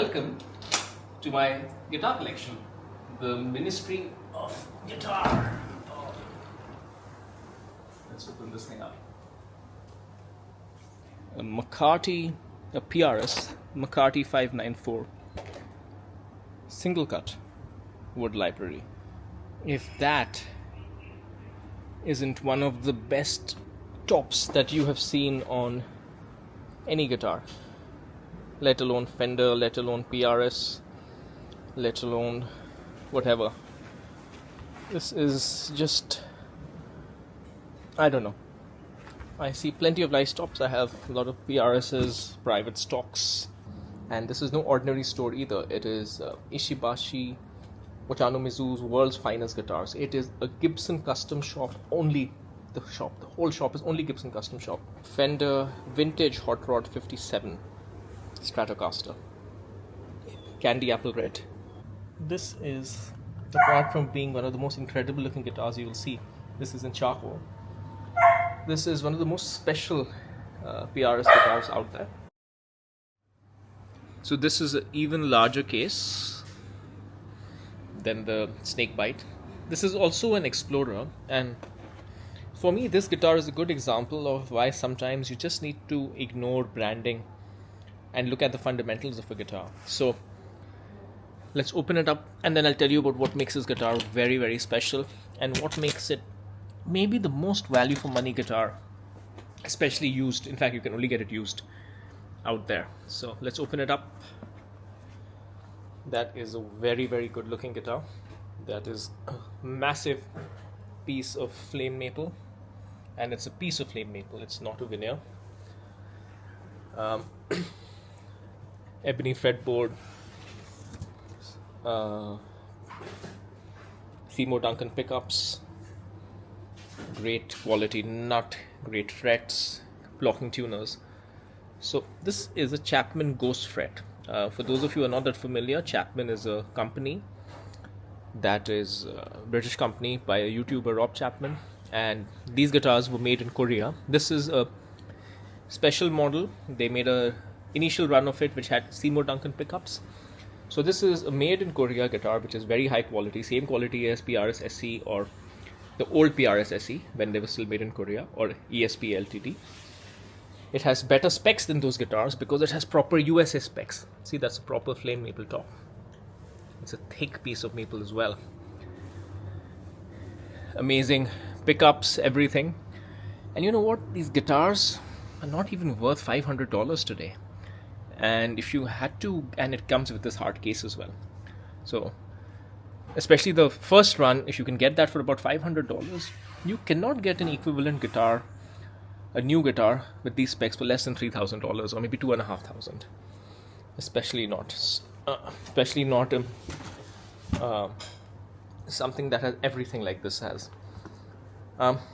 Welcome to my guitar collection, the Ministry of Guitar. Let's open this thing up. A McCarty, a PRS, McCarty 594, single cut wood library. If that isn't one of the best tops that you have seen on any guitar, let alone Fender, let alone PRS, let alone whatever. This is just, I don't know. I see plenty of nice tops. I have a lot of PRS's, private stocks, and this is no ordinary store either. It is Ishibashi Ochano Mizu's world's finest guitars. It is a Gibson custom shop only. The whole shop is only Gibson custom shop. Fender vintage Hot Rod 57 Stratocaster, candy apple red. This is, apart from being one of the most incredible looking guitars you will see, this is in charcoal. This is one of the most special PRS guitars out there. So this is an even larger case than the Snakebite. This is also an Explorer, and for me this guitar is a good example of why sometimes you just need to ignore branding and look at the fundamentals of a guitar. So let's open it up and then I'll tell you about what makes this guitar very, very special and what makes it maybe the most value for money guitar, especially used. In fact, you can only get it used out there. So let's open it up. That is a very, very good looking guitar. That is a massive piece of flame maple, and it's a piece of flame maple, it's not a veneer. Ebony fretboard, Seymour Duncan pickups, great quality nut, great frets, blocking tuners. So this is a Chapman Ghost Fret. For those of you who are not that familiar, Chapman is a company that is a British company by a YouTuber, Rob Chapman, and these guitars were made in Korea. This is a special model. They made a initial run of it which had Seymour Duncan pickups. So this is a made in Korea guitar which is very high quality, same quality as PRS SE or the old PRS SE when they were still made in Korea, or ESP Ltd. It has better specs than those guitars because it has proper USA specs. See, that's a proper flame maple top. It's a thick piece of maple as well. Amazing pickups, everything. And you know what? These guitars are not even worth $500 today. And if you had to, and it comes with this hard case as well. So, especially the first run, if you can get that for about $500, you cannot get an equivalent guitar, a new guitar with these specs for less than $3,000 or maybe $2,500. Especially not something that has everything like this has.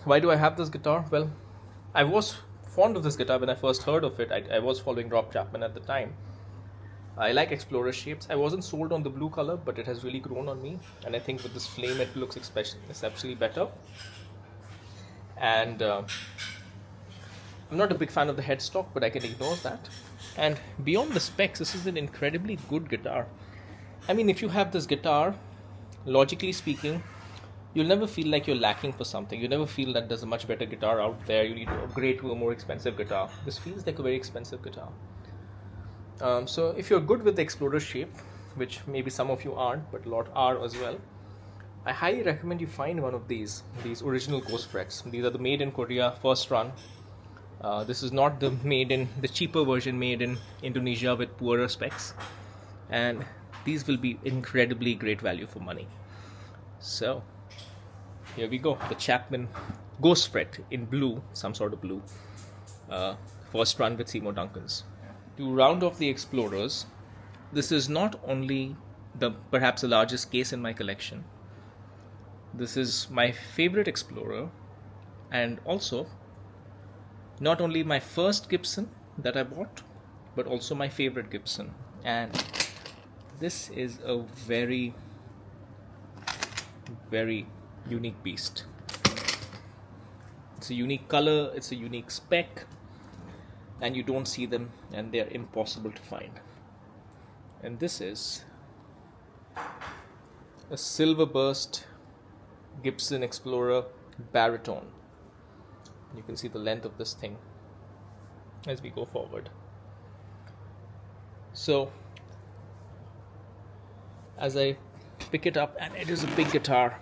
Why do I have this guitar? Well, I was fond of this guitar when I first heard of it. I was following Rob Chapman at the time. I like Explorer shapes. I wasn't sold on the blue color, but it has really grown on me, and I think with this flame it looks exceptionally better. And I'm not a big fan of the headstock, but I can ignore that. And beyond the specs, this is an incredibly good guitar. I mean, if you have this guitar, logically speaking, you'll never feel like you're lacking for something. You never feel that there's a much better guitar out there. You need to upgrade to a more expensive guitar. This feels like a very expensive guitar. So if you're good with the Explorer shape, which maybe some of you aren't, but a lot are as well, I highly recommend you find one of these original Ghost Frets. These are the made in Korea first run. This is not the cheaper version made in Indonesia with poorer specs, and these will be incredibly great value for money. So here we go, the Chapman Ghost Fret in blue, some sort of blue, first run with Seymour Duncans. To round off the Explorers, this is not only perhaps the largest case in my collection. This is my favorite Explorer, and also not only my first Gibson that I bought, but also my favorite Gibson. And this is a very, very unique beast. It's a unique color, it's a unique spec, and you don't see them, and they're impossible to find. And this is a Silverburst Gibson Explorer baritone. You can see the length of this thing as we go forward. So as I pick it up, and it is a big guitar,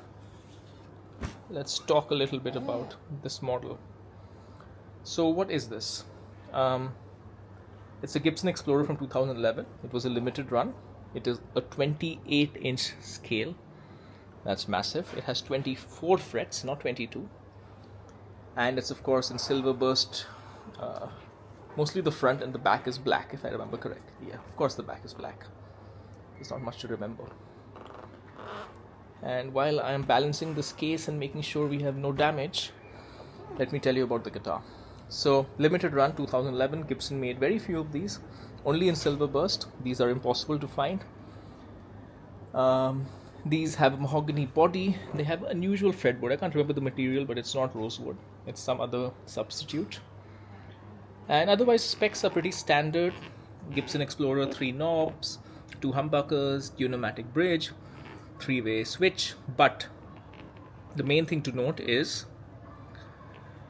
let's talk a little bit about this model. So what is this? It's a Gibson Explorer from 2011. It was a limited run. It is a 28-inch scale. That's massive. It has 24 frets, not 22. And it's of course in Silverburst. Mostly the front and the back is black, if I remember correctly. Yeah, of course the back is black. There's not much to remember. And while I am balancing this case and making sure we have no damage, let me tell you about the guitar. So, limited run 2011, Gibson made very few of these, only in Silverburst. These are impossible to find. These have a mahogany body. They have unusual fretboard. I can't remember the material, but it's not rosewood. It's some other substitute. And otherwise, specs are pretty standard. Gibson Explorer, 3 knobs, 2 humbuckers, pneumatic bridge, 3-way switch. But the main thing to note is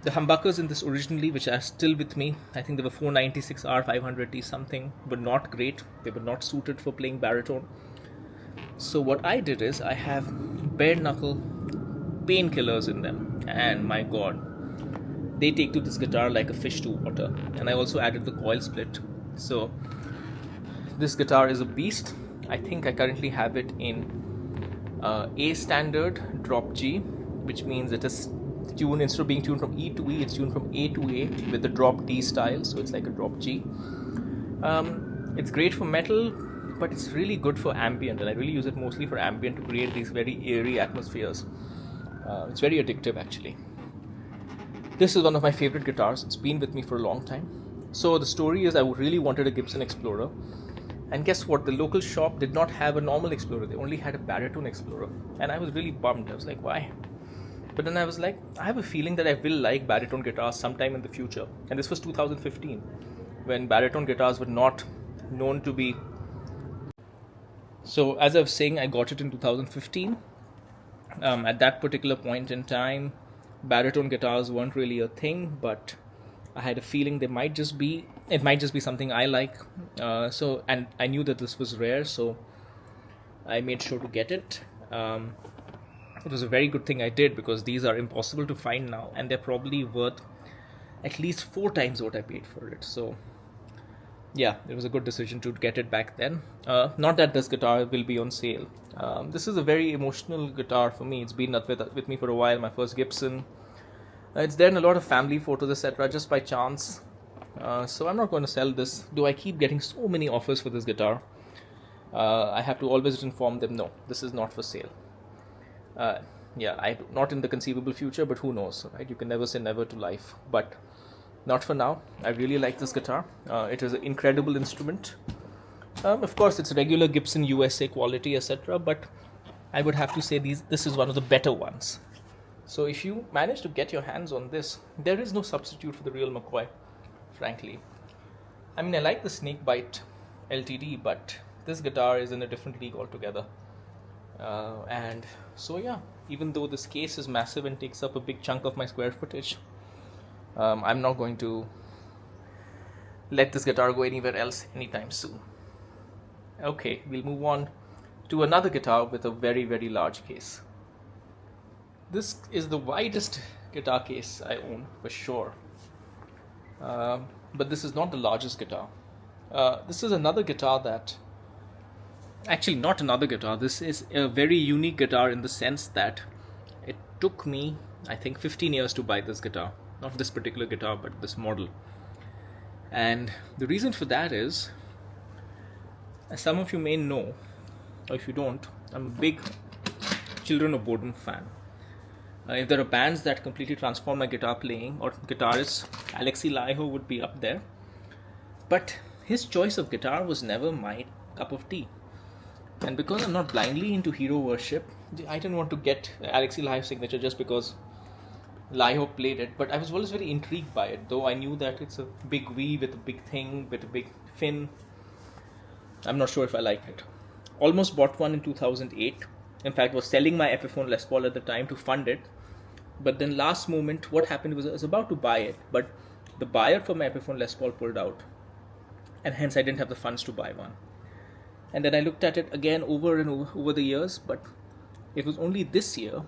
the humbuckers in this originally, which are still with me, I think they were 496R, 500T something, were not great. They were not suited for playing baritone. So what I did is I have bare knuckle painkillers in them, and my god, they take to this guitar like a fish to water. And I also added the coil split. So this guitar is a beast. I think I currently have it in A standard drop G, which means it is tuned, instead of being tuned from E to E, it's tuned from A to A with the drop D style, so it's like a drop G. It's great for metal, but it's really good for ambient, and I really use it mostly for ambient to create these very eerie atmospheres. It's very addictive actually. This is one of my favorite guitars. It's been with me for a long time. So the story is I really wanted a Gibson Explorer, and guess what? The local shop did not have a normal Explorer. They only had a baritone Explorer, and I was really bummed. I was like, why? But then I was like, I have a feeling that I will like baritone guitars sometime in the future. And this was 2015, when baritone guitars were not known to be. So as I was saying, I got it in 2015. At that particular point in time, baritone guitars weren't really a thing, but I had a feeling it might just be something I like. And I knew that this was rare, so I made sure to get it. It was a very good thing I did, because these are impossible to find now, and they're probably worth at least 4 times what I paid for it. So yeah, it was a good decision to get it back then. Not that this guitar will be on sale. This is a very emotional guitar for me. It's been with me for a while, my first Gibson. It's there in a lot of family photos, etc., just by chance. So I'm not going to sell this, though I keep getting so many offers for this guitar. I have to always inform them, no, this is not for sale. Not in the conceivable future, but who knows, right? You can never say never to life, but not for now. I really like this guitar. It is an incredible instrument. Of course, it's regular Gibson USA quality, etc., but I would have to say this is one of the better ones. So if you manage to get your hands on this, there is no substitute for the real McCoy, frankly. I mean, I like the Snakebite LTD, but this guitar is in a different league altogether. And so yeah, even though this case is massive and takes up a big chunk of my square footage, I'm not going to let this guitar go anywhere else anytime soon. Okay, we'll move on to another guitar with a very, very large case. This is the widest guitar case I own, for sure. But this is not the largest guitar. This is another guitar that... Actually, not another guitar. This is a very unique guitar in the sense that it took me, I think, 15 years to buy this guitar. Not this particular guitar, but this model. And the reason for that is, as some of you may know, or if you don't, I'm a big Children of Bodom fan. If there are bands that completely transform my guitar playing, or guitarists, Alexi Laiho would be up there. But his choice of guitar was never my cup of tea. And because I'm not blindly into hero worship, I didn't want to get Alexi Laiho's signature just because Laiho played it. But I was always very intrigued by it, though I knew that it's a big V with a big thing, with a big fin. I'm not sure if I like it. Almost bought one in 2008. In fact, was selling my Epiphone Les Paul at the time to fund it. But then last moment, what happened was I was about to buy it, but the buyer for my Epiphone Les Paul pulled out. And hence I didn't have the funds to buy one. And then I looked at it again over and over the years, but it was only this year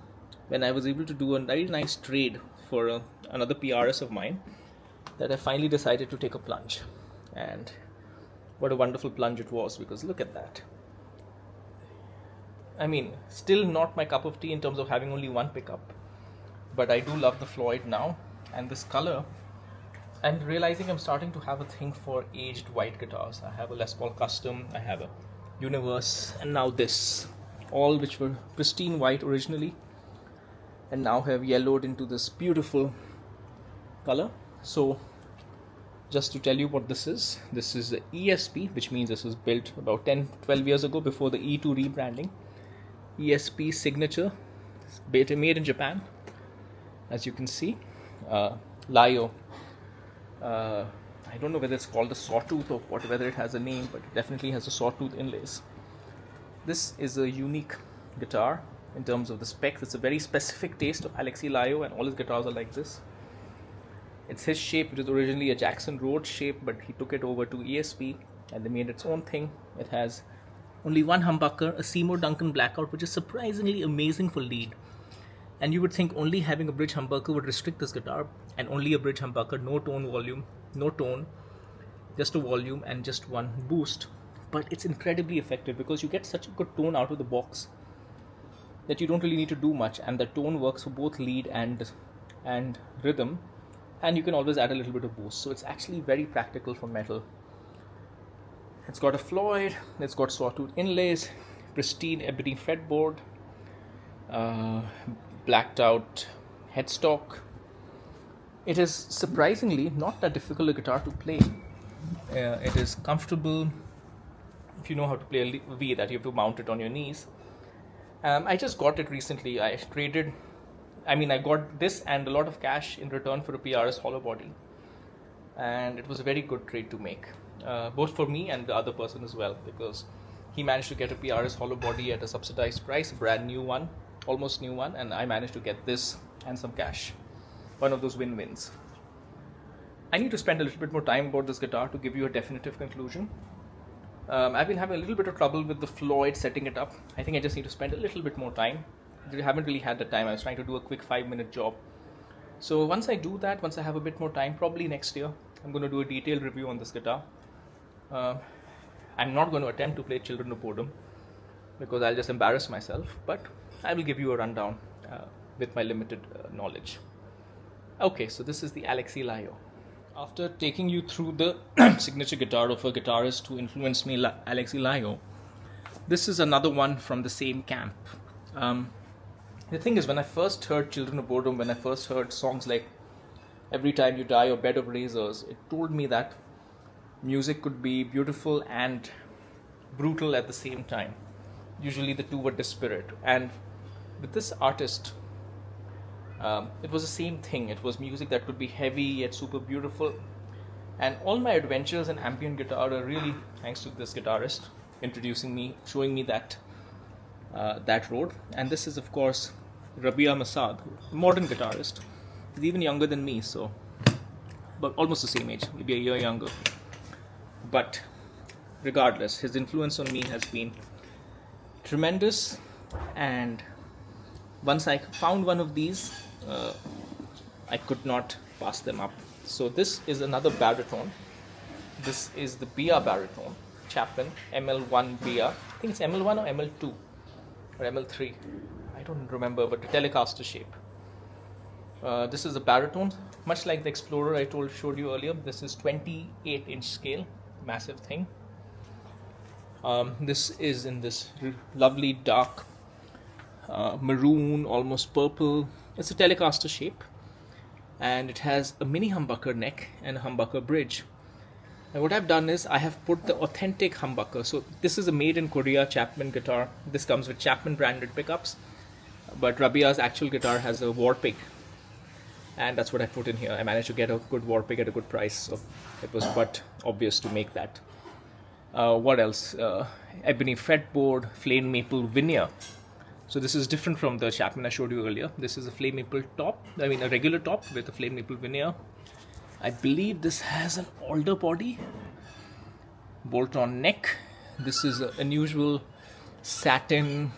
when I was able to do a very nice trade for another PRS of mine that I finally decided to take a plunge. And what a wonderful plunge it was, because look at that. I mean, still not my cup of tea in terms of having only one pickup, but I do love the Floyd now. And this color, I'm realizing I'm starting to have a thing for aged white guitars. I have a Les Paul Custom, I have a Universe, and now this, all which were pristine white originally and now have yellowed into this beautiful color. So just to tell you what this is the ESP, which means this was built about 10-12 years ago, before the E2 rebranding. ESP signature, made in Japan, as you can see. Laiho, I don't know whether it's called a sawtooth or whether it has a name, but it definitely has a sawtooth inlays. This is a unique guitar in terms of the specs. It's a very specific taste of Alexi Laiho, and all his guitars are like this. It's his shape. It was originally a Jackson Rhodes shape, but he took it over to ESP and they made its own thing. It has only one humbucker, a Seymour Duncan Blackout, which is surprisingly amazing for lead. And you would think only having a bridge humbucker would restrict this guitar, and only a bridge humbucker, no tone volume, no tone, just a volume and just one boost. But it's incredibly effective because you get such a good tone out of the box that you don't really need to do much, and the tone works for both lead and rhythm, and you can always add a little bit of boost. So it's actually very practical for metal. It's got a Floyd, it's got sawtooth inlays, pristine ebony fretboard, blacked out headstock. It is surprisingly not that difficult a guitar to play. It is comfortable if you know how to play a V, that you have to mount it on your knees. I just got it recently. I got this and a lot of cash in return for a PRS hollow body, and it was a very good trade to make, both for me and the other person as well, because he managed to get a PRS hollow body at a subsidized price, a brand new one, almost new one, and I managed to get this and some cash. One of those win-wins. I need to spend a little bit more time about this guitar to give you a definitive conclusion. I've been having a little bit of trouble with the Floyd, setting it up. I think I just need to spend a little bit more time. I haven't really had the time. I was trying to do a quick 5-minute job. So once I do that, once I have a bit more time, probably next year, I'm going to do a detailed review on this guitar. I'm not going to attempt to play Children of Boredom because I'll just embarrass myself, but I will give you a rundown with my limited knowledge. Okay, so this is the Alexi Laiho. After taking you through the signature guitar of a guitarist who influenced me, Alexi Laiho, this is another one from the same camp. The thing is, when I first heard Children of Boredom, when I first heard songs like Every Time You Die or Bed of Razors, it told me that music could be beautiful and brutal at the same time. Usually the two were disparate. And with this artist, it was the same thing. It was music that could be heavy yet super beautiful. And all my adventures in ambient guitar are really thanks to this guitarist introducing me, showing me that road. And this is, of course, Rabia Masad, modern guitarist. He's even younger than me, but almost the same age, maybe a year younger. But regardless, his influence on me has been tremendous. And once I found one of these, I could not pass them up. So this is another baritone. This is the Bea Baritone, Chapman ML1 Bea. I think it's ML1 or ML2 or ML3. I don't remember, but the Telecaster shape. This is a baritone, much like the Explorer I showed you earlier. This is 28-inch scale, massive thing. This is in this lovely dark maroon, almost purple. It's a Telecaster shape, and it has a mini humbucker neck and a humbucker bridge. And what I've done is I have put the authentic humbucker. So this is a made in Korea Chapman guitar. This comes with Chapman branded pickups, but Rabia's actual guitar has a Warpig, and that's what I put in here. I managed to get a good Warpig at a good price, so it was but obvious to make that. What else? Ebony fretboard, flame maple veneer. So this is different from the Chapman I showed you earlier. This is a flame maple top, I mean a regular top with a flame maple veneer. I believe this has an alder body, bolt-on neck. This is an unusual satin,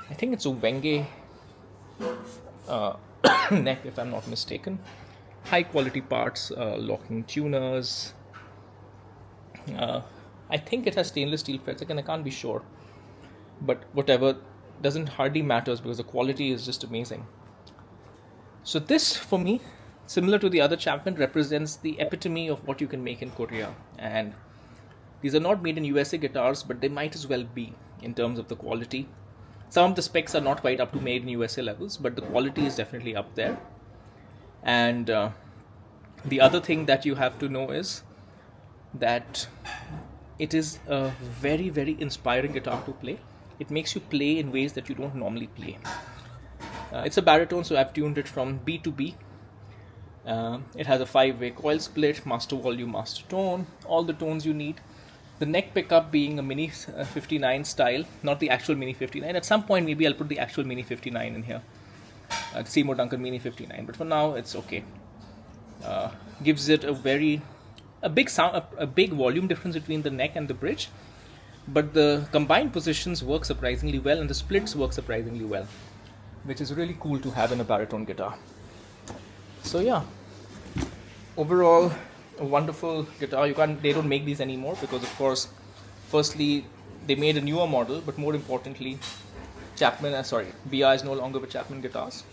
I think it's a Wenge neck if I'm not mistaken. High quality parts, locking tuners. I think it has stainless steel frets. Again, I can't be sure, but whatever, doesn't hardly matters because the quality is just amazing. So this, for me, similar to the other Chapman, represents the epitome of what you can make in Korea. And these are not made in USA guitars, but they might as well be in terms of the quality. Some of the specs are not quite up to made in USA levels, but the quality is definitely up there. And the other thing that you have to know is that it is a very, very inspiring guitar to play. It makes you play in ways that you don't normally play. It's a baritone, so I've tuned it from B to B. It has a 5-way coil split, master volume, master tone, all the tones you need. The neck pickup being a Mini 59 style, not the actual Mini 59. At some point, maybe I'll put the actual Mini 59 in here. Seymour Duncan Mini 59, but for now, it's okay. Gives it a big sound, a big volume difference between the neck and the bridge, but the combined positions work surprisingly well and the splits work surprisingly well, which is really cool to have in a baritone guitar. So yeah, overall a wonderful guitar. They don't make these anymore because, of course, firstly they made a newer model, but more importantly, Bea is no longer with Chapman guitars.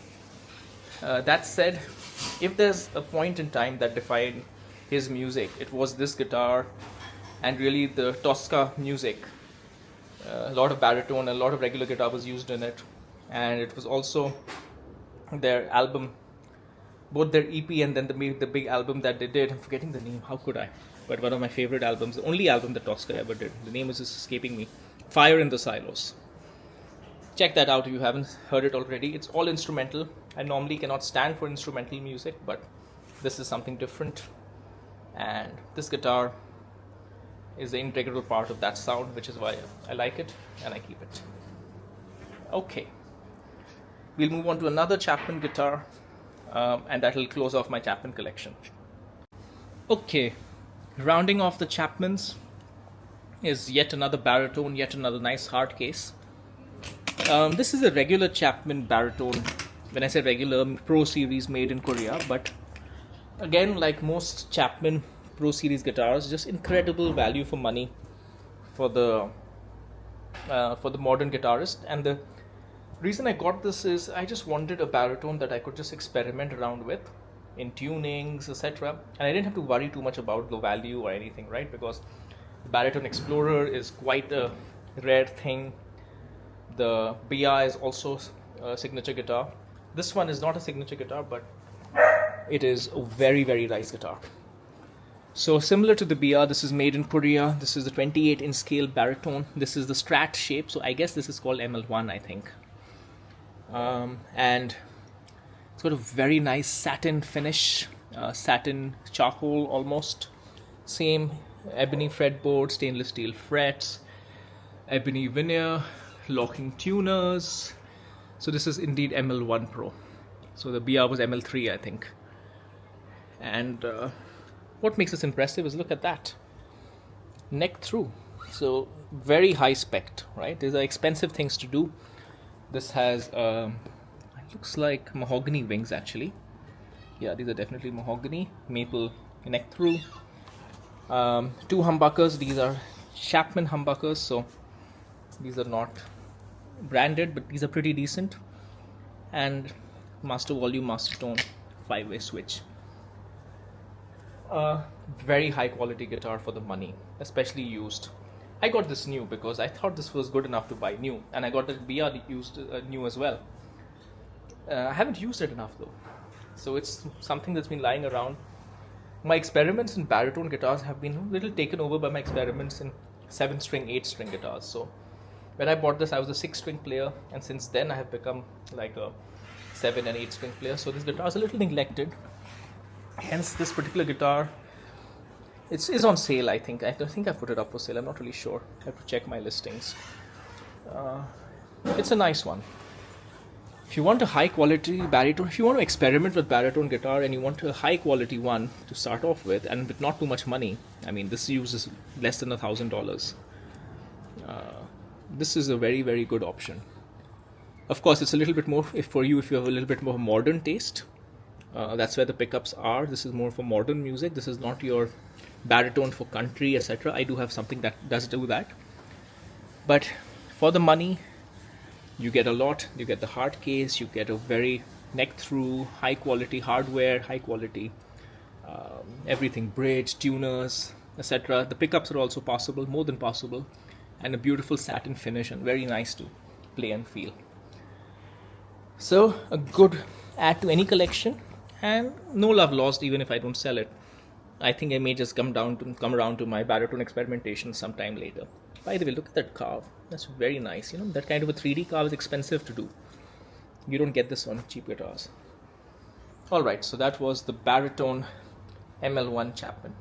That said, if there's a point in time that defined his music, it was this guitar and really the Tosca music. A lot of baritone, a lot of regular guitar was used in it, and it was also their album, both their EP and then the big album that they did. I'm forgetting the name, how could I? But one of my favorite albums, the only album that Tosca ever did. The name is just escaping me. Fire in the Silos. Check that out if you haven't heard it already. It's all instrumental. I normally cannot stand for instrumental music, but this is something different. And this guitar is the integral part of that sound, which is why I like it and I keep it. Okay, we'll move on to another Chapman guitar, and that will close off my Chapman collection. Okay, rounding off the Chapmans is yet another baritone, yet another nice hard case. This is a regular Chapman baritone. When I say regular, Pro Series made in Korea, but again, like most Chapman Pro Series guitars, just incredible value for money for the modern guitarist. And the reason I got this is I just wanted a baritone that I could just experiment around with in tunings, etc. And I didn't have to worry too much about the value or anything, right? Because the Baritone Explorer is quite a rare thing. The Bea is also a signature guitar. This one is not a signature guitar, but it is a very, very nice guitar. So similar to the Bea, this is made in Korea. This is the 28-inch scale baritone. This is the Strat shape, so I guess this is called ML1, I think. And it's got a very nice satin finish, satin charcoal almost. Same ebony fretboard, stainless steel frets, ebony veneer, locking tuners. So this is indeed ML1 Pro. So the Bea was ML3, I think. And what makes this impressive is look at that. Neck through. So very high spec, right? These are expensive things to do. This has, it looks like mahogany wings actually. Yeah, these are definitely mahogany. Maple neck through. 2 humbuckers. These are Chapman humbuckers, so these are not branded, but these are pretty decent. And master volume, master tone, 5-way switch. Very high quality guitar for the money, especially used. I got this new because I thought this was good enough to buy new, and I got the Bea used new as well. I haven't used it enough though, so it's something that's been lying around. My experiments in baritone guitars have been a little taken over by my experiments in 7-string, 8-string guitars. So when I bought this, I was a 6-string player, and since then I have become like a 7 and 8-string player. So this guitar is a little neglected. Hence, this particular guitar It's on sale, I think. I don't think I put it up for sale. I'm not really sure. I have to check my listings. It's a nice one. If you want a high quality baritone, if you want to experiment with baritone guitar and you want a high quality one to start off with, and with not too much money, I mean, this uses less than $1,000. This is a very, very good option. Of course, it's a little bit more for you if you have a little bit more modern taste. That's where the pickups are. This is more for modern music. This is not your baritone for country, etc. I do have something that does do that. But for the money, you get a lot. You get the hard case, you get a very neck through, high quality hardware, high quality everything, bridge, tuners, etc. The pickups are also possible, more than possible, and a beautiful satin finish and very nice to play and feel. So a good add to any collection, and no love lost even if I don't sell it. I think I may just come around to my baritone experimentation sometime later. By the way, look at that carve. That's very nice. You know, that kind of a 3D carve is expensive to do. You don't get this on cheap guitars. Alright, so that was the baritone ML1 Chapman.